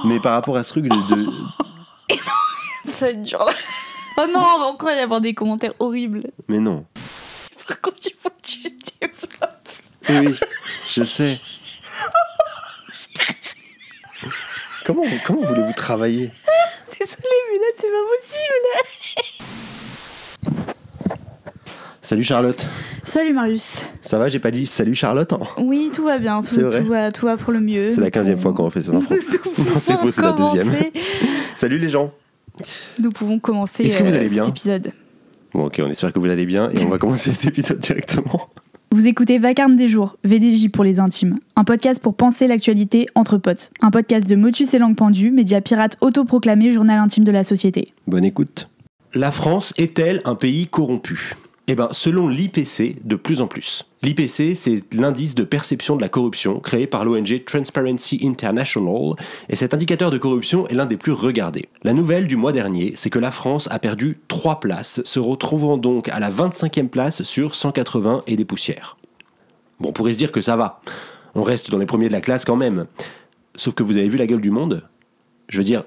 Mais par rapport à ce truc de... Ça va être dur là. Oh non, on va encore y avoir des commentaires horribles. Mais non. Par contre, il faut que tu développes. Oui, je sais. Comment voulez-vous travailler? Désolée, mais là, c'est pas possible. Salut Charlotte. Salut Marius. Ça va, j'ai pas dit salut Charlotte hein. Oui, tout va bien, tout va pour le mieux. C'est la 15e fois qu'on refait ça dans France. Non, c'est faux, c'est la 2e. Salut les gens. Nous pouvons commencer Est-ce que vous allez bien cet épisode. Bon ok, on espère que vous allez bien et on va commencer cet épisode directement. Vous écoutez Vacarme des jours, VDJ pour les intimes. Un podcast pour penser l'actualité entre potes. Un podcast de Motus et Langue Pendue, média pirate autoproclamé journal intime de la société. Bonne écoute. La France est-elle un pays corrompu ? Eh bien, selon l'IPC, de plus en plus. L'IPC, c'est l'indice de perception de la corruption créé par l'ONG Transparency International, et cet indicateur de corruption est l'un des plus regardés. La nouvelle du mois dernier, c'est que la France a perdu 3 places, se retrouvant donc à la 25e place sur 180 et des poussières. Bon, on pourrait se dire que ça va. On reste dans les premiers de la classe quand même. Sauf que vous avez vu la gueule du monde ? Je veux dire...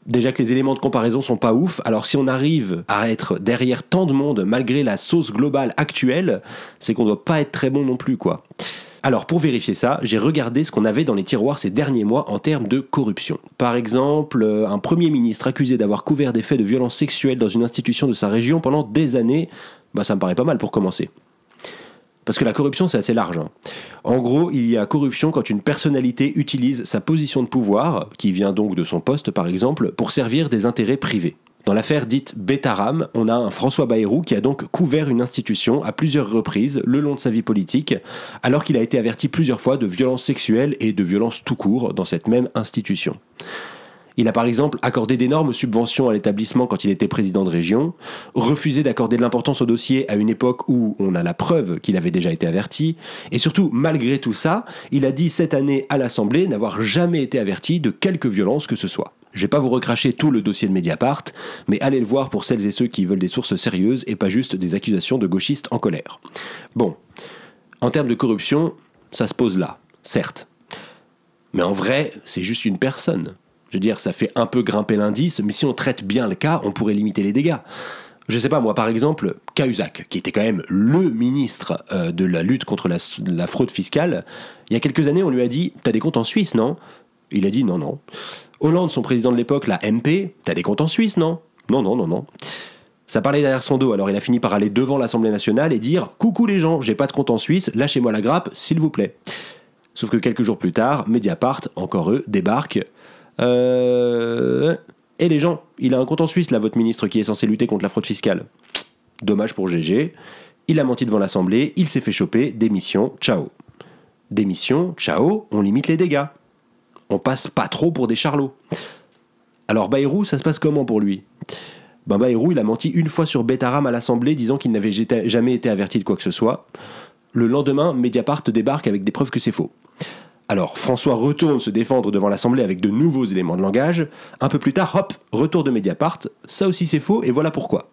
Déjà que les éléments de comparaison sont pas ouf, alors si on arrive à être derrière tant de monde malgré la sauce globale actuelle, c'est qu'on doit pas être très bon non plus, quoi. Alors pour vérifier ça, j'ai regardé ce qu'on avait dans les tiroirs ces derniers mois en termes de corruption. Par exemple, un Premier ministre accusé d'avoir couvert des faits de violence sexuelle dans une institution de sa région pendant des années, ça me paraît pas mal pour commencer. Parce que la corruption, c'est assez large. En gros, il y a corruption quand une personnalité utilise sa position de pouvoir, qui vient donc de son poste par exemple, pour servir des intérêts privés. Dans l'affaire dite Betaram, on a un François Bayrou qui a donc couvert une institution à plusieurs reprises le long de sa vie politique, alors qu'il a été averti plusieurs fois de violences sexuelles et de violences tout court dans cette même institution. Il a par exemple accordé d'énormes subventions à l'établissement quand il était président de région, refusé d'accorder de l'importance au dossier à une époque où on a la preuve qu'il avait déjà été averti, et surtout, malgré tout ça, il a dit cette année à l'Assemblée n'avoir jamais été averti de quelque violence que ce soit. Je vais pas vous recracher tout le dossier de Mediapart, mais allez le voir pour celles et ceux qui veulent des sources sérieuses et pas juste des accusations de gauchistes en colère. Bon, en termes de corruption, ça se pose là, certes. Mais en vrai, c'est juste une personne. Je veux dire, ça fait un peu grimper l'indice, mais si on traite bien le cas, on pourrait limiter les dégâts. Je sais pas, moi, par exemple, Cahuzac, qui était quand même le ministre de la lutte contre la fraude fiscale, il y a quelques années, on lui a dit « T'as des comptes en Suisse, non ?» Il a dit « Non, non. » Hollande, son président de l'époque, la MP, « T'as des comptes en Suisse, non ?» Non, non, non, non. Ça parlait derrière son dos, alors il a fini par aller devant l'Assemblée nationale et dire « Coucou les gens, j'ai pas de compte en Suisse, lâchez-moi la grappe, s'il vous plaît. » Sauf que quelques jours plus tard, Mediapart, encore eux, débarque. Et les gens, il a un compte en Suisse là, votre ministre qui est censé lutter contre la fraude fiscale. Dommage pour GG. Il a menti devant l'Assemblée, il s'est fait choper, démission, ciao. Démission, ciao, on limite les dégâts. On passe pas trop pour des charlots. Alors Bayrou, ça se passe comment pour lui ? Bayrou, il a menti une fois sur Betaram à l'Assemblée disant qu'il n'avait jamais été averti de quoi que ce soit. Le lendemain, Mediapart débarque avec des preuves que c'est faux. Alors, François retourne se défendre devant l'Assemblée avec de nouveaux éléments de langage. Un peu plus tard, hop, retour de Mediapart. Ça aussi c'est faux, et voilà pourquoi.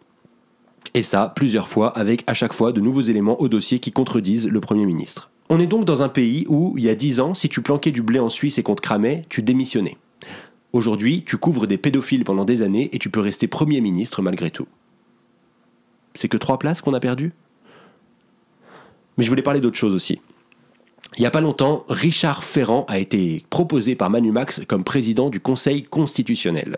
Et ça, plusieurs fois, avec à chaque fois de nouveaux éléments au dossier qui contredisent le Premier ministre. On est donc dans un pays où, il y a 10 ans, si tu planquais du blé en Suisse et qu'on te cramait, tu démissionnais. Aujourd'hui, tu couvres des pédophiles pendant des années et tu peux rester Premier ministre malgré tout. C'est que 3 places qu'on a perdues ? Mais je voulais parler d'autre chose aussi. Il n'y a pas longtemps, Richard Ferrand a été proposé par Manu Max comme président du Conseil constitutionnel.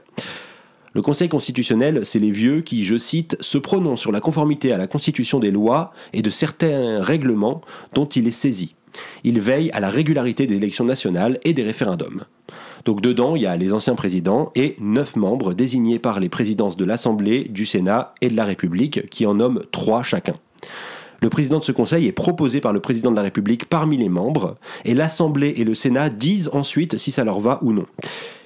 Le Conseil constitutionnel, c'est les vieux qui, je cite, se prononcent sur la conformité à la Constitution des lois et de certains règlements dont il est saisi. Il veille à la régularité des élections nationales et des référendums. Donc dedans, il y a les anciens présidents et 9 membres désignés par les présidences de l'Assemblée, du Sénat et de la République, qui en nomment 3 chacun. Le président de ce conseil est proposé par le président de la République parmi les membres, et l'Assemblée et le Sénat disent ensuite si ça leur va ou non.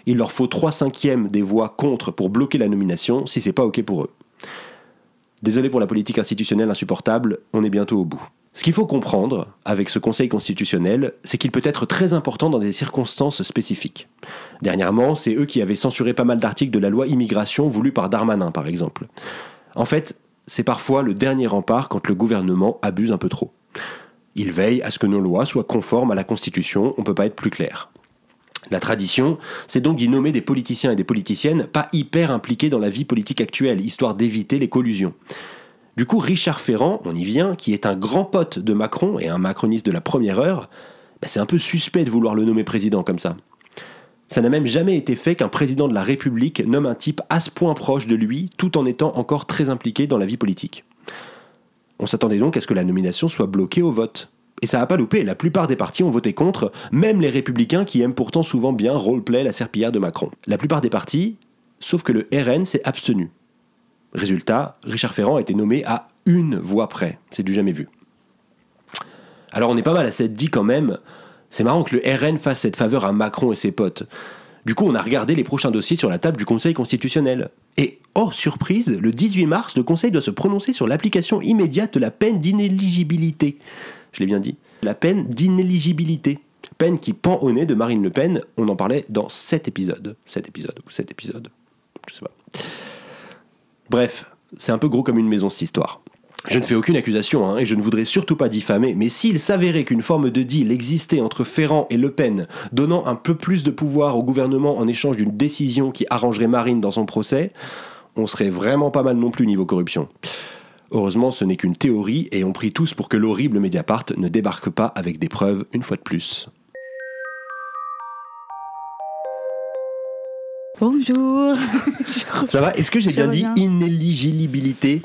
Il leur faut 3/5 des voix contre pour bloquer la nomination si c'est pas ok pour eux. Désolé pour la politique institutionnelle insupportable, on est bientôt au bout. Ce qu'il faut comprendre avec ce Conseil constitutionnel, c'est qu'il peut être très important dans des circonstances spécifiques. Dernièrement, c'est eux qui avaient censuré pas mal d'articles de la loi immigration voulue par Darmanin par exemple. En fait, c'est parfois le dernier rempart quand le gouvernement abuse un peu trop. Il veille à ce que nos lois soient conformes à la Constitution, on ne peut pas être plus clair. La tradition, c'est donc d'y nommer des politiciens et des politiciennes pas hyper impliqués dans la vie politique actuelle, histoire d'éviter les collusions. Du coup, Richard Ferrand, on y vient, qui est un grand pote de Macron et un macroniste de la première heure, c'est un peu suspect de vouloir le nommer président comme ça. Ça n'a même jamais été fait qu'un président de la République nomme un type à ce point proche de lui, tout en étant encore très impliqué dans la vie politique. On s'attendait donc à ce que la nomination soit bloquée au vote. Et ça n'a pas loupé, la plupart des partis ont voté contre, même les Républicains qui aiment pourtant souvent bien roleplay la serpillière de Macron. La plupart des partis, sauf que le RN s'est abstenu. Résultat, Richard Ferrand a été nommé à 1 voix près, c'est du jamais vu. Alors on est pas mal à s'être dit quand même, c'est marrant que le RN fasse cette faveur à Macron et ses potes. Du coup on a regardé les prochains dossiers sur la table du Conseil constitutionnel. Et, oh surprise, le 18 mars, le Conseil doit se prononcer sur l'application immédiate de la peine d'inéligibilité. Je l'ai bien dit. La peine d'inéligibilité. Peine qui pend au nez de Marine Le Pen. On en parlait dans 7 épisodes. 7 épisodes. Je sais pas. Bref, c'est un peu gros comme une maison cette histoire. Je ne fais aucune accusation, et je ne voudrais surtout pas diffamer, mais s'il s'avérait qu'une forme de deal existait entre Ferrand et Le Pen, donnant un peu plus de pouvoir au gouvernement en échange d'une décision qui arrangerait Marine dans son procès, on serait vraiment pas mal non plus niveau corruption. Heureusement, ce n'est qu'une théorie, et on prie tous pour que l'horrible Mediapart ne débarque pas avec des preuves une fois de plus. Bonjour. Ça va ? Est-ce que j'ai bien dit inéligibilité ?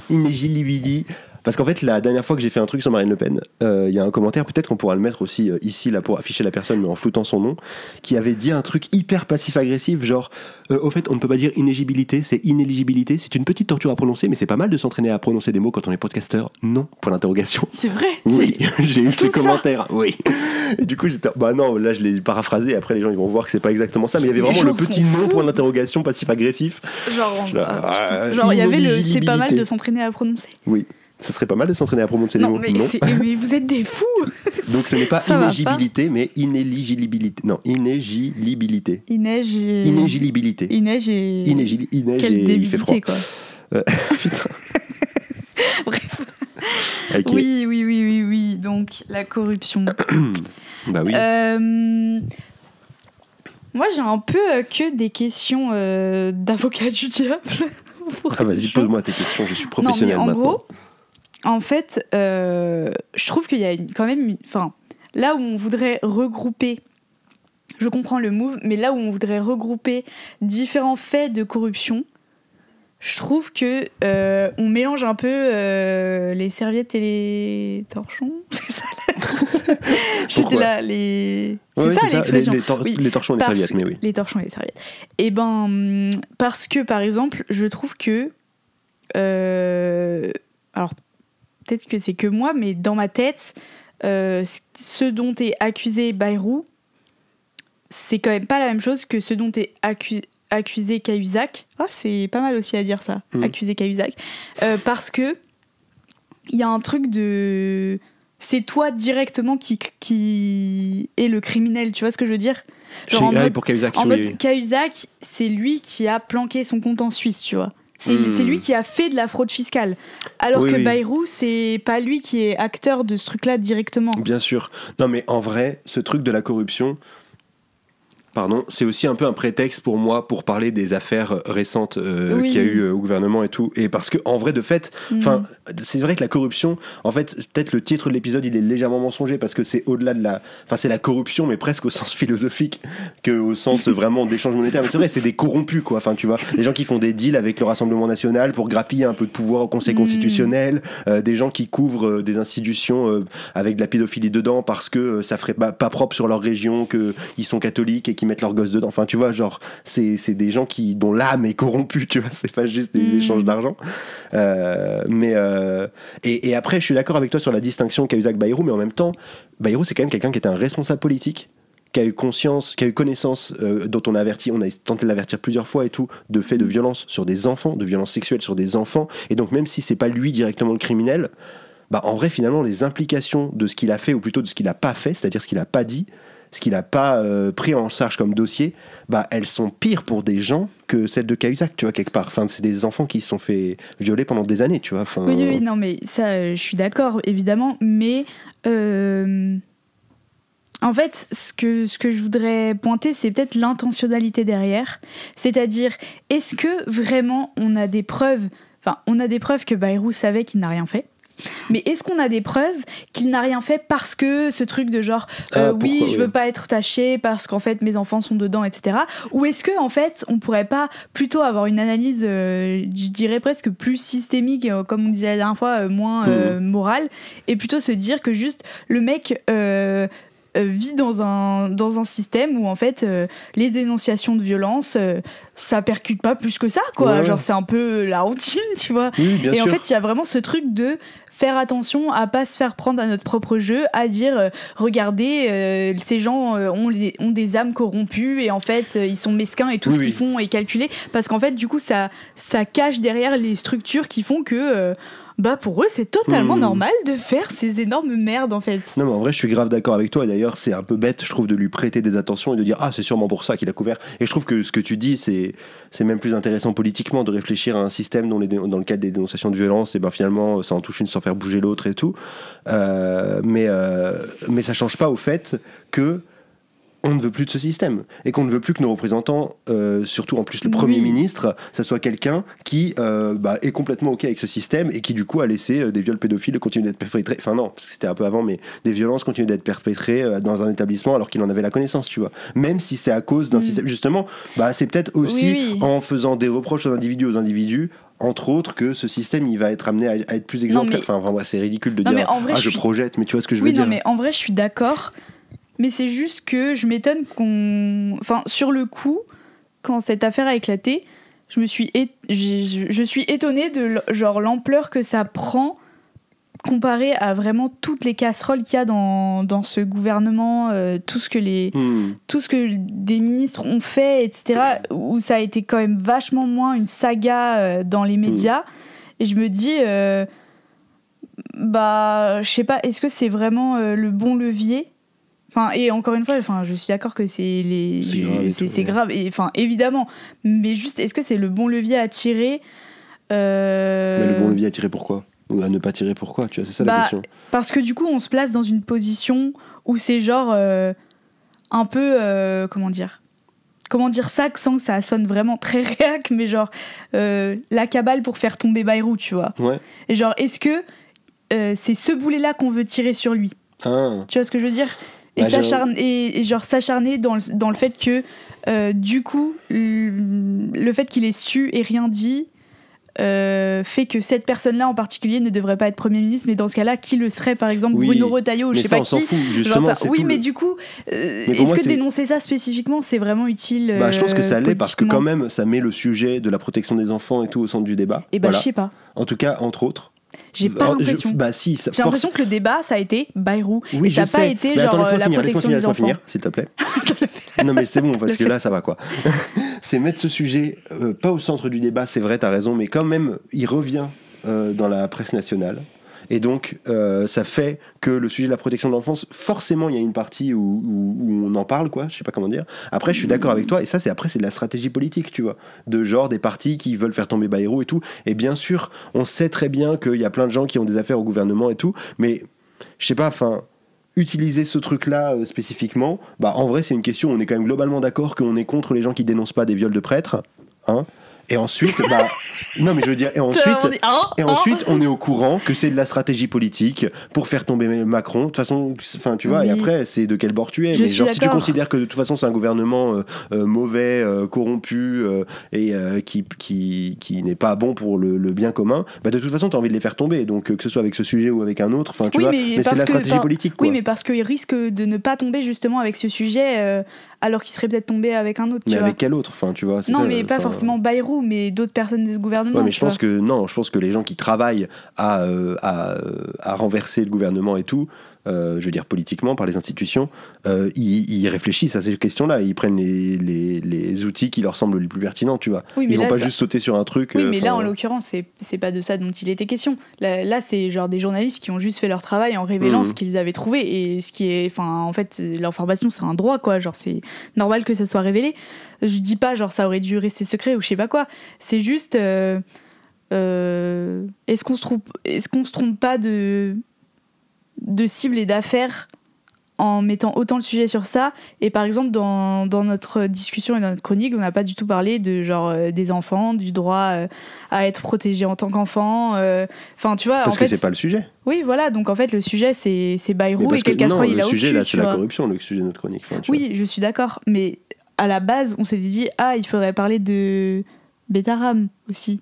Parce qu'en fait, la dernière fois que j'ai fait un truc sur Marine Le Pen, il y a un commentaire, peut-être qu'on pourra le mettre aussi ici là, pour afficher la personne, mais en floutant son nom, qui avait dit un truc hyper passif-agressif, genre au fait, on ne peut pas dire inéligibilité, c'est inéligibilité, c'est une petite torture à prononcer, mais c'est pas mal de s'entraîner à prononcer des mots quand on est podcasteur. Non, point d'interrogation. C'est vrai. Oui, j'ai eu ce commentaire. Oui. Et du coup, j'étais, bah non, là je l'ai paraphrasé, après les gens ils vont voir que c'est pas exactement ça, mais il y avait vraiment le petit nom, point d'interrogation, passif-agressif. Genre il y avait le c'est pas mal de s'entraîner à prononcer. Oui. Ce serait pas mal de s'entraîner à prononcer les mots. Non, mais vous êtes des fous. Donc ce n'est pas inéligibilité, mais inéligibilité. Non, inéligibilité. Inéligibilité. Il fait froid. Quoi. Putain. Bref. Okay. Oui. Donc la corruption. Bah oui. Moi j'ai un peu que des questions d'avocat du diable. Ah vas-y, pose-moi tes questions, je suis professionnel maintenant. Gros, en fait, je trouve qu'il y a quand même... Enfin, là où on voudrait regrouper... Je comprends le move, mais là où on voudrait regrouper différents faits de corruption, je trouve que on mélange un peu les serviettes et les torchons. C'est ça J'étais là, les... C'est ça l'expression. Les torchons et les serviettes, mais oui. Les torchons et les serviettes. Et ben, parce que, par exemple, je trouve que... alors, peut-être que c'est que moi, mais dans ma tête, ce dont est accusé Bayrou, c'est quand même pas la même chose que ce dont est accusé Cahuzac. Ah, c'est pas mal aussi à dire ça, accusé Cahuzac. Parce que il y a un truc de... C'est toi directement qui est le criminel, tu vois ce que je veux dire ? Genre en mode, pour Cahuzac, Cahuzac, c'est lui qui a planqué son compte en Suisse, tu vois. C'est lui qui a fait de la fraude fiscale. Alors que Bayrou, c'est pas lui qui est acteur de ce truc-là directement. Bien sûr. Non mais en vrai, ce truc de la corruption... Pardon, c'est aussi un peu un prétexte pour moi pour parler des affaires récentes qu'il y a eu au gouvernement et tout. Et parce que en vrai de fait, c'est vrai que la corruption, en fait, peut-être le titre de l'épisode il est légèrement mensonger parce que c'est au-delà de la, enfin c'est la corruption mais presque au sens philosophique que au sens vraiment d'échange monétaire. Mais c'est vrai, c'est des corrompus quoi. Enfin tu vois, des gens qui font des deals avec le Rassemblement national pour grappiller un peu de pouvoir au Conseil constitutionnel, des gens qui couvrent des institutions avec de la pédophilie dedans parce que ça ferait pas propre sur leur région, qu'ils sont catholiques et qui mettent leurs gosses dedans. Enfin, tu vois, genre, c'est des gens dont l'âme est corrompue, tu vois, c'est pas juste des échanges d'argent. Et après, je suis d'accord avec toi sur la distinction Cahuzac-Bayrou, mais en même temps, Bayrou, c'est quand même quelqu'un qui était un responsable politique, qui a eu conscience, qui a eu connaissance, dont on a tenté de l'avertir plusieurs fois et tout, de faits de violence sur des enfants, de violences sexuelles sur des enfants. Et donc, même si c'est pas lui directement le criminel, bah, en vrai, finalement, les implications de ce qu'il a fait, ou plutôt de ce qu'il a pas fait, c'est-à-dire ce qu'il a pas dit, ce qu'il n'a pas pris en charge comme dossier, bah, elles sont pires pour des gens que celles de Cahuzac, tu vois, quelque part. Enfin, c'est des enfants qui se sont fait violer pendant des années, tu vois. Enfin, oui, non, mais ça, je suis d'accord, évidemment, mais En fait, ce que je voudrais pointer, c'est peut-être l'intentionnalité derrière. C'est-à-dire, est-ce que vraiment on a des preuves que Bayrou savait qu'il n'a rien fait ? Mais est-ce qu'on a des preuves qu'il n'a rien fait parce que ce truc de genre oui, je veux pas être taché parce qu'en fait mes enfants sont dedans, etc. Ou est-ce que en fait on pourrait pas plutôt avoir une analyse, je dirais presque plus systémique, comme on disait la dernière fois, moins morale, et plutôt se dire que juste le mec vit dans un système où en fait les dénonciations de violence ça percute pas plus que ça, quoi. Genre c'est un peu la routine, tu vois. Oui, bien sûr. En fait il y a vraiment ce truc de faire attention à pas se faire prendre à notre propre jeu, à dire regardez, ces gens ont des âmes corrompues et en fait ils sont mesquins et tout ce qu'ils font est calculé, parce qu'en fait du coup ça cache derrière les structures qui font que pour eux c'est totalement normal de faire ces énormes merdes en fait. Non mais en vrai je suis grave d'accord avec toi, et d'ailleurs c'est un peu bête je trouve de lui prêter des attentions et de dire ah c'est sûrement pour ça qu'il a couvert, et je trouve que ce que tu dis c'est même plus intéressant politiquement de réfléchir à un système dans lequel des dénonciations de violence et finalement ça en touche une sans faire bouger l'autre et tout, mais ça change pas au fait que on ne veut plus de ce système et qu'on ne veut plus que nos représentants, surtout en plus le Premier ministre, ça soit quelqu'un qui est complètement ok avec ce système et qui du coup a laissé des viols pédophiles continuer d'être perpétrés, enfin non parce que c'était un peu avant, mais des violences continuent d'être perpétrées dans un établissement alors qu'il en avait la connaissance, tu vois, même si c'est à cause d'un système justement, c'est peut-être aussi en faisant des reproches aux individus entre autres que ce système il va être amené à être plus exemplaire. C'est ridicule de dire je projette, mais tu vois ce que je veux dire. Non mais en vrai je suis d'accord. Mais c'est juste que je m'étonne sur le coup, quand cette affaire a éclaté, je suis étonnée de l'ampleur que ça prend comparé à vraiment toutes les casseroles qu'il y a dans ce gouvernement, tout ce que des ministres ont fait, etc., où ça a été quand même vachement moins une saga dans les médias. Et je me dis... je sais pas, est-ce que c'est vraiment le bon levier ? Et encore une fois, je suis d'accord que c'est grave, et évidemment, mais juste, est-ce que c'est le bon levier à tirer Mais le bon levier à tirer pourquoi ? Ou à ne pas tirer pourquoi ? Tu vois, c'est ça la question. Parce que du coup, on se place dans une position où c'est genre un peu, comment dire ça sans que ça sonne vraiment très réac, mais genre la cabale pour faire tomber Bayrou, tu vois. Ouais. Et genre, est-ce que c'est ce boulet-là qu'on veut tirer sur lui ? Tu vois ce que je veux dire ? Et s'acharner dans le fait que du coup le fait qu'il ait su et rien dit fait que cette personne-là en particulier ne devrait pas être Premier ministre, mais dans ce cas-là qui le serait, par exemple Bruno Retailleau ou je sais pas qui. On s'en fout, justement, du coup est-ce que dénoncer ça spécifiquement c'est vraiment utile je pense que ça l'est parce que quand même ça met le sujet de la protection des enfants et tout au centre du débat. Et je sais pas, en tout cas entre autres. J'ai pas l'impression. J'ai l'impression que le débat, ça a été Bayrou. Et ça n'a pas été la protection des enfants. Finir, s'il te plaît. Non, mais c'est bon, parce que là, ça va, quoi. C'est mettre ce sujet, pas au centre du débat, c'est vrai, t'as raison, mais quand même, il revient dans la presse nationale. Et donc, ça fait que le sujet de la protection de l'enfance, forcément, il y a une partie où on en parle, quoi. Je sais pas comment dire. Après, je suis d'accord avec toi. Et ça, c'est de la stratégie politique, tu vois. De genre des partis qui veulent faire tomber Bayrou et tout. Et bien sûr, on sait très bien qu'il y a plein de gens qui ont des affaires au gouvernement et tout. Mais, je sais pas, utiliser ce truc-là spécifiquement, en vrai, c'est une question où on est quand même globalement d'accord qu'on est contre les gens qui dénoncent pas des viols de prêtres. Hein. Et ensuite, non mais je veux dire, et ensuite, on est au courant que c'est de la stratégie politique pour faire tomber Macron. De toute façon, tu vois, et après, c'est de quel bord tu es. Mais genre, si tu considères que de toute façon, c'est un gouvernement mauvais, corrompu et qui n'est pas bon pour le bien commun, de toute façon, t'as envie de les faire tomber. Donc, que ce soit avec ce sujet ou avec un autre, tu vois. Mais c'est de la stratégie politique, quoi. Oui, mais parce qu'il risque de ne pas tomber justement avec ce sujet. Alors qu'il serait peut-être tombé avec un autre. Mais avec quel autre, tu vois. Non, mais pas forcément Bayrou, mais d'autres personnes de ce gouvernement. Ouais, mais je pense que les gens qui travaillent à renverser le gouvernement et tout, je veux dire politiquement par les institutions, ils réfléchissent à ces questions-là, ils prennent les outils qui leur semblent les plus pertinents, tu vois. Oui, ils vont pas juste sauter sur un truc. Oui, mais là en l'occurrence, c'est pas de ça dont il était question. Là, c'est genre des journalistes qui ont juste fait leur travail en révélant ce qu'ils avaient trouvé, et ce qui est, en fait, l'information c'est un droit, quoi. Genre c'est normal que ça soit révélé. Je dis pas genre ça aurait dû rester secret ou je sais pas quoi. C'est juste est-ce qu'on se trompe pas de cible et d'affaires en mettant autant le sujet sur ça. Et par exemple, dans notre discussion et dans notre chronique, on n'a pas du tout parlé de genre des enfants, du droit à être protégé en tant qu'enfant. Enfin, tu vois. Parce que c'est pas le sujet. Oui, voilà. Donc en fait, le sujet, c'est Bayrou et quelle casserole il a au cul. Le sujet, là, c'est la corruption, le sujet de notre chronique. Enfin, oui, je suis d'accord. Mais à la base, on s'est dit, il faudrait parler de Betaram aussi.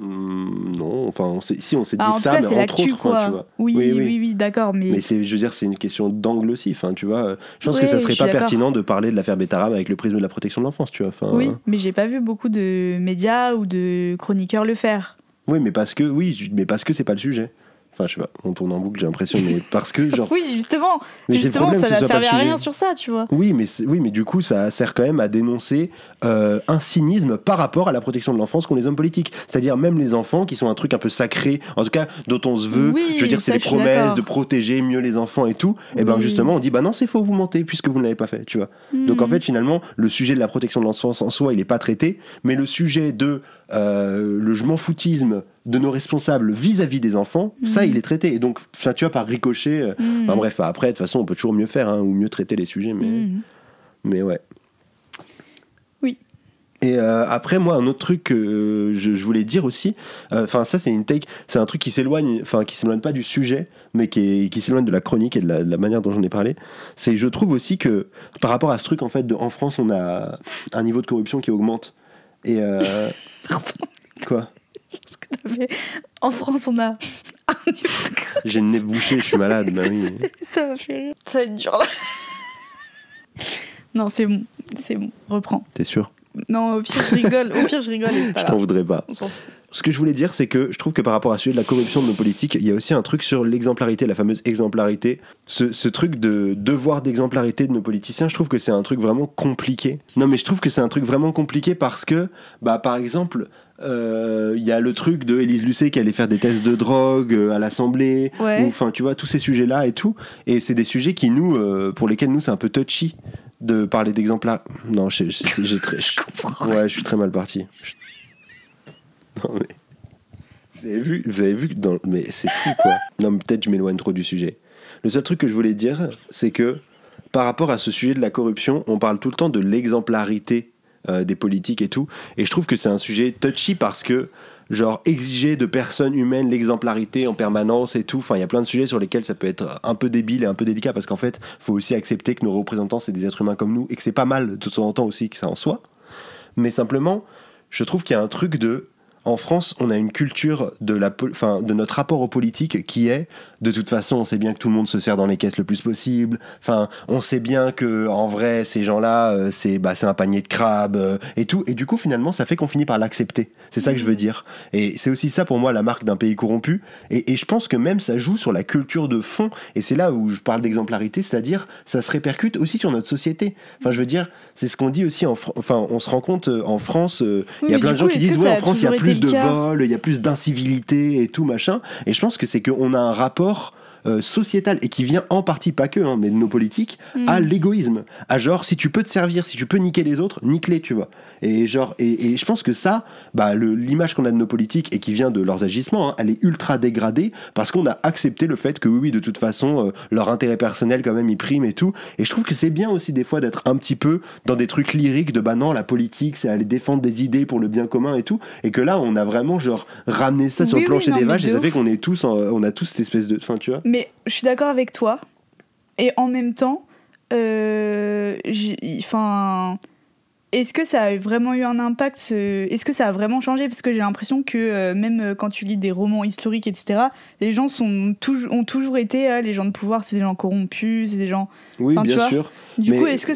Non, enfin, on s'est dit ça, cas, mais c'est entre autres, quoi. Tu vois. Oui, d'accord, mais je veux dire, c'est une question d'angle aussi, enfin, tu vois. Je pense que ça serait pas d'accord. pertinent de parler de l'affaire Betaram avec le prisme de la protection de l'enfance, tu vois. Enfin, oui, mais j'ai pas vu beaucoup de médias ou de chroniqueurs le faire. Oui, mais parce que c'est pas le sujet. Enfin, je sais pas, on tourne en boucle, j'ai l'impression, mais parce que genre. Oui, justement, ça n'a servi à rien sur ça, tu vois. Oui, mais du coup, ça sert quand même à dénoncer un cynisme par rapport à la protection de l'enfance qu'ont les hommes politiques. C'est-à-dire même les enfants, qui sont un truc un peu sacré, en tout cas, dont on se veut. Oui, je veux dire, c'est les promesses de protéger mieux les enfants et tout. Et ben justement, on dit, bah non, c'est faux, vous mentez, puisque vous ne l'avez pas fait, tu vois. Donc en fait, finalement, le sujet de la protection de l'enfance en soi, il est pas traité, mais le sujet de le je m'en foutisme de nos responsables vis-à-vis des enfants, ça il est traité. Et donc, tu vois, par ricochet, enfin, bref, après, de toute façon, on peut toujours mieux faire, hein, ou mieux traiter les sujets, mais ouais. Oui. Et après, moi, un autre truc que je voulais dire aussi, enfin, ça, c'est un truc qui s'éloigne pas du sujet, mais qui s'éloigne de la chronique et de la manière dont j'en ai parlé. C'est, je trouve aussi que, par rapport à ce truc, en fait, en France, on a un niveau de corruption qui augmente. Et. Quoi ? En France, on a. J'ai le nez bouché, je suis malade, bah oui. Ça va faire rire. Ça va être dur là. Non, c'est bon, reprends. T'es sûr ? Non, au pire, je rigole. Et c'est pas je grave. t'en voudrais pas. Ce que je voulais dire, c'est que je trouve que par rapport à celui de la corruption de nos politiques, il y a aussi un truc sur l'exemplarité, la fameuse exemplarité. Ce truc de devoir d'exemplarité de nos politiciens, je trouve que c'est un truc vraiment compliqué. Non, mais je trouve que c'est un truc vraiment compliqué parce que, bah, par exemple, il y a le truc de Élise Lucet qui allait faire des tests de drogue à l'Assemblée, enfin, tu vois, tous ces sujets-là et tout. Et c'est des sujets qui, pour lesquels nous, c'est un peu touchy de parler d'exemplarité. Non, je comprends. Ouais, je suis très mal parti. Non, mais vous avez vu que mais c'est fou quoi. Non, mais peut-être je m'éloigne trop du sujet. Le seul truc que je voulais dire, c'est que par rapport à ce sujet de la corruption, on parle tout le temps de l'exemplarité des politiques et tout, et je trouve que c'est un sujet touchy parce que genre exiger de personnes humaines l'exemplarité en permanence et tout, enfin il y a plein de sujets sur lesquels ça peut être un peu débile et un peu délicat parce qu'en fait faut aussi accepter que nos représentants c'est des êtres humains comme nous et que c'est pas mal de temps en temps aussi que ça en soit, mais simplement je trouve qu'il y a un truc de en France, on a une culture de notre rapport aux politiques qui est, de toute façon, on sait bien que tout le monde se serre dans les caisses le plus possible. Enfin, on sait bien que, en vrai, ces gens-là, c'est un panier de crabes et tout. Et du coup, finalement, ça fait qu'on finit par l'accepter. C'est ça que je veux dire. Et c'est aussi ça, pour moi, la marque d'un pays corrompu. Et je pense que même ça joue sur la culture de fond. Et c'est là où je parle d'exemplarité, c'est-à-dire, ça se répercute aussi sur notre société. Enfin, je veux dire, c'est ce qu'on dit aussi. On se rend compte en France. Il y a plein de gens qui disent, en France, il y a plus de vols, il y a plus d'incivilité et tout machin, et je pense que c'est qu'on a un rapport sociétal et qui vient en partie pas que mais de nos politiques à l'égoïsme, à genre si tu peux te servir, si tu peux niquer les autres, nique-les, tu vois, et genre et je pense que ça l'image qu'on a de nos politiques et qui vient de leurs agissements, elle est ultra dégradée parce qu'on a accepté le fait que oui de toute façon leur intérêt personnel quand même il prime et tout, et je trouve que c'est bien aussi des fois d'être un petit peu dans des trucs lyriques de non la politique c'est aller défendre des idées pour le bien commun et tout, et que là on a vraiment genre ramené ça sur le plancher des vaches, et ça fait qu'on est tous on a tous cette espèce de tu vois. Mais je suis d'accord avec toi, et en même temps est-ce que ça a vraiment eu un impact, est-ce que ça a vraiment changé, parce que j'ai l'impression que même quand tu lis des romans historiques etc, les gens ont toujours été les gens de pouvoir, c'est des gens corrompus, c'est des gens bien sûr, du coup est-ce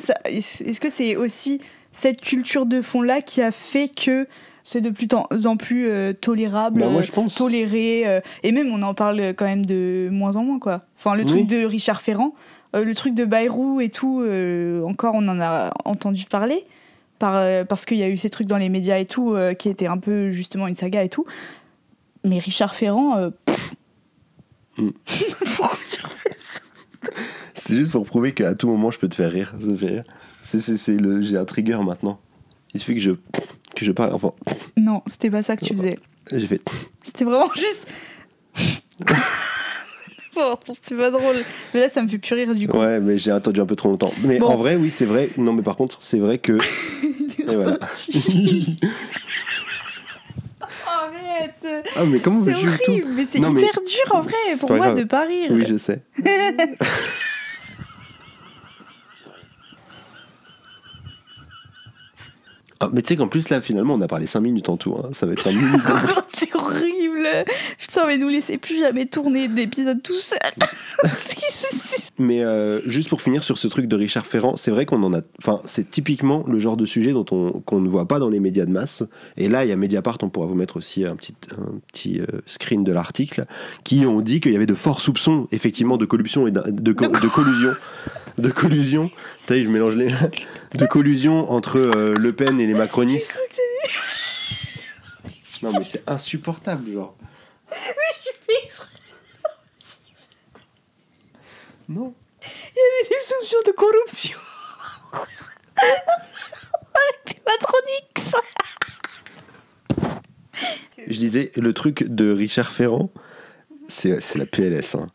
que c'est aussi cette culture de fond là qui a fait que c'est de plus en plus tolérable, moi, je pense. toléré, et même on en parle quand même de moins en moins quoi. Enfin le truc de Richard Ferrand, le truc de Bayrou et tout, encore on en a entendu parler parce qu'il y a eu ces trucs dans les médias et tout qui étaient un peu justement une saga et tout. Mais Richard Ferrand c'est juste pour prouver qu'à tout moment je peux te faire rire. Ça me fait rire. J'ai un trigger maintenant. Il suffit que je parle, enfin... Non, c'était pas ça que tu faisais. J'ai fait... C'était vraiment juste... C'est pas drôle. Mais là, ça me fait plus rire du coup. Ouais, mais j'ai attendu un peu trop longtemps. Mais Bon. en vrai, oui, c'est vrai. Non, mais par contre, c'est vrai que. Et voilà. Arrête. Ah, mais comment C'est veux-tu tout horrible, mais c'est Non, mais hyper dur en vrai c'est pour pas moi grave. de pas rire. Oui, je sais. Ah, mais tu sais qu'en plus, là, finalement, on a parlé 5 minutes en tout. Hein. Ça va être un mini. C'est horrible. Putain, mais nous laissez plus jamais tourner d'épisodes tout seul. Mais juste pour finir sur ce truc de Richard Ferrand, c'est vrai qu'on en a. Enfin, c'est typiquement le genre de sujet qu'on ne voit pas dans les médias de masse. Et là, il y a Mediapart, on pourra vous mettre aussi un petit screen de l'article, qui ont dit qu'il y avait de forts soupçons, effectivement, de corruption et de collusion. De collusion. T'as vu, je mélange les. De collusion entre Le Pen et les macronistes. Non, mais c'est insupportable, genre. Non. Il y avait des soupçons de corruption. Arrêtez Matronix. Je disais, le truc de Richard Ferrand, c'est la PLS. Hein.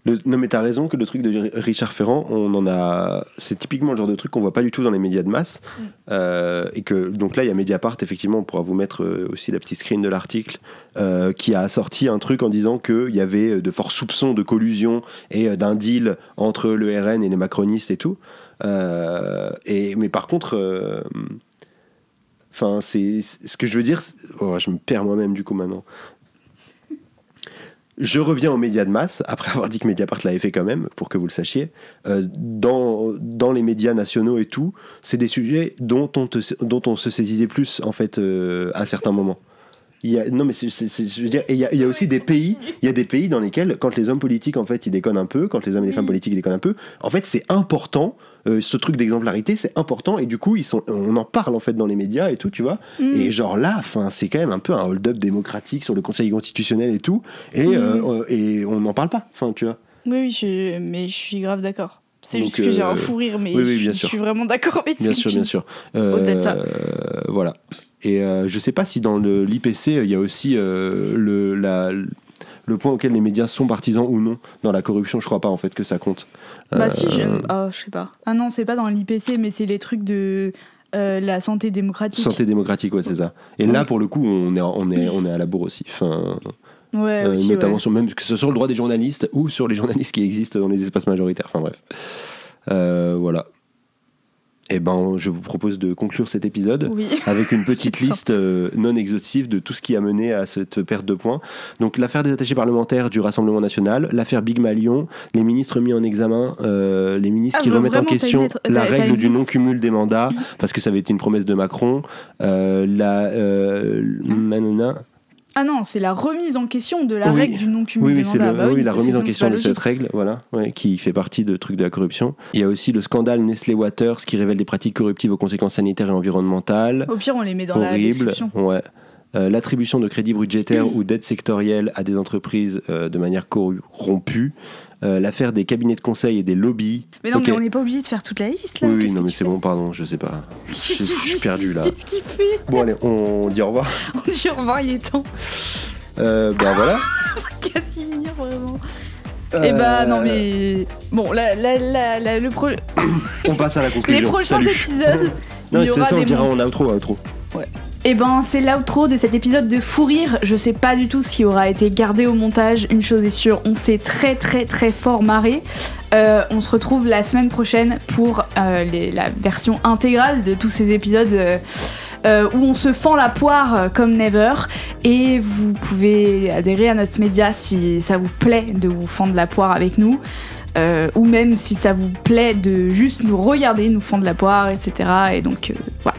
Non, mais t'as raison que le truc de Richard Ferrand, c'est typiquement le genre de truc qu'on voit pas du tout dans les médias de masse. Et que, donc là, il y a Mediapart, effectivement, on pourra vous mettre aussi la petite screen de l'article, qui a sorti un truc en disant qu'il y avait de forts soupçons de collusion et d'un deal entre le RN et les macronistes et tout. Mais par contre. Enfin, c'est ce que je veux dire. Je me perds moi-même du coup maintenant. Je reviens aux médias de masse, après avoir dit que Mediapart l'avait fait quand même, pour que vous le sachiez. Dans les médias nationaux et tout, c'est des sujets dont on se saisissait plus, en fait, à certains moments. Non, mais je veux dire, il y a aussi des pays, il y a des pays dans lesquels, quand les hommes politiques, en fait, ils déconnent un peu, quand les hommes et les femmes politiques ils déconnent un peu, en fait, c'est important, ce truc d'exemplarité, c'est important, et du coup, on en parle, en fait, dans les médias et tout, tu vois. Et genre là, c'est quand même un peu un hold-up démocratique sur le Conseil constitutionnel et tout, et on n'en parle pas, tu vois. Oui, mais je suis grave d'accord. C'est Donc, juste que j'ai un fou rire, mais oui, bien je sûr. suis vraiment d'accord avec Bien ce sûr, que bien tu sûr. Au-delà de ça. Voilà. Et je sais pas si dans l'IPC, il y a aussi le point auquel les médias sont partisans ou non dans la corruption. Je crois pas en fait que ça compte. Bah si, je sais pas. Ah non, c'est pas dans l'IPC, mais c'est les trucs de la santé démocratique. Santé démocratique, ouais, c'est ça. Et là, pour le coup, on est à la bourre aussi. Enfin, ouais, aussi, notamment ouais. même que ce soit sur le droit des journalistes ou sur les journalistes qui existent dans les espaces majoritaires. Enfin bref. Voilà. Et je vous propose de conclure cet épisode avec une petite liste non exhaustive de tout ce qui a mené à cette perte de points. Donc l'affaire des attachés parlementaires du Rassemblement National, l'affaire Big Malion, les ministres mis en examen, les ministres qui remettent en question la règle du non-cumul des mandats, parce que ça avait été une promesse de Macron, Ah non, c'est la remise en question de la règle du non-cumul des mandats. La remise en question de cette règle, voilà, qui fait partie de trucs de la corruption. Il y a aussi le scandale Nestlé Waters qui révèle des pratiques corruptives aux conséquences sanitaires et environnementales. Au pire, on les met dans la description. Ouais. L'attribution de crédits budgétaires ou d'aides sectorielles à des entreprises de manière corrompue. L'affaire des cabinets de conseil et des lobbies. Mais non, mais on n'est pas obligé de faire toute la liste là. Oui, non, mais c'est bon, pardon, je sais pas. Je suis perdu là. Qu'est-ce qu'il fait ? Bon, allez, on dit au revoir. On dit au revoir, il est temps. Voilà. Casimir, vraiment. Non, mais. Bon, on passe à la conclusion. Les prochains épisodes. Non, c'est ça, on dira en outro. Ouais. C'est l'outro de cet épisode de Fou Rire. Je sais pas du tout ce qui aura été gardé au montage. Une chose est sûre, on s'est très très très fort marré. On se retrouve la semaine prochaine pour la version intégrale de tous ces épisodes où on se fend la poire comme never. Et vous pouvez adhérer à notre média si ça vous plaît de vous fendre la poire avec nous. Ou même si ça vous plaît de juste nous regarder, nous fendre la poire, etc. Et donc voilà.